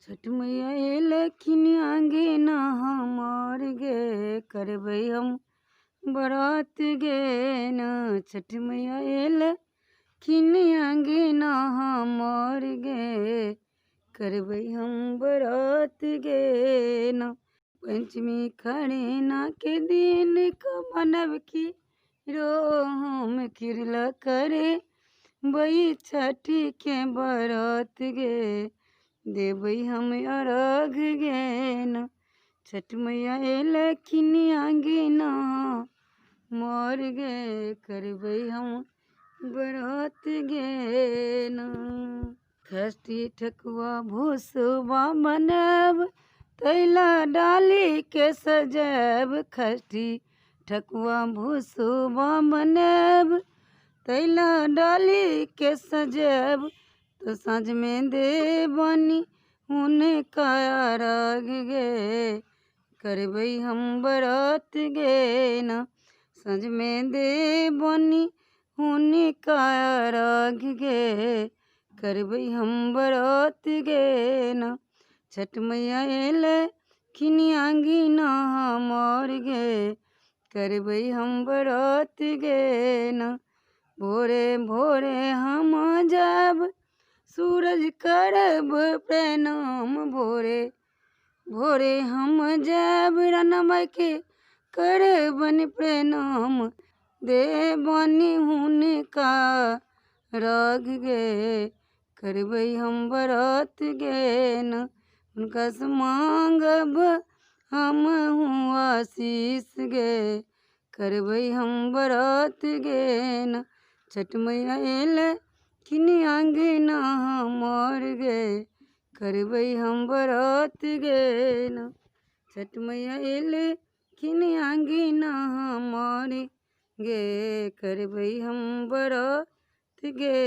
छठ मैया एलखिन अंगना हमार गे, करबै हम बरात गे न। छठ मैया एलखिन अंगना हमार गे, करबै हम बरात गे न। पंचमी खरना के दिन क मनब की रो हम खिरला करे बई छठी के बरात गे, देबै हम अर्घ गे न। छठ मैया एलखिन अंगना हमार गे, करबै हम बरात गे न। खस्ती ठकुआ भूसवा बनब, तैला डाली के सजब। खस्ती ठकुआ भूसवा बनब, तैला डाली के सजब। तो साँझ में देबनी हुनका अर्घ गे, करबै हम बरात गे न। साँझ में देबनी हुनका अर्घ गे, करबै हम बरात गे न। छठ मैया एलखिन अंगना हमार गे, करबै हम बरात गे न। भोरे भोरे हम जब सूरज करब प्रणाम, भोरे भोरे हम जब रानमा के करबन प्रणाम। देबनी हुनका अर्घ गे, करबै हम बरात गे न। हुनका से मांगब हम आशीष गे, करबै हम बरात गे न। छठ मैया एलखिन अंगना हमार गे, करबै हम बरात गे न। छठ मैया एलखिन अंगना हमार गे, करबै हम बरात गे।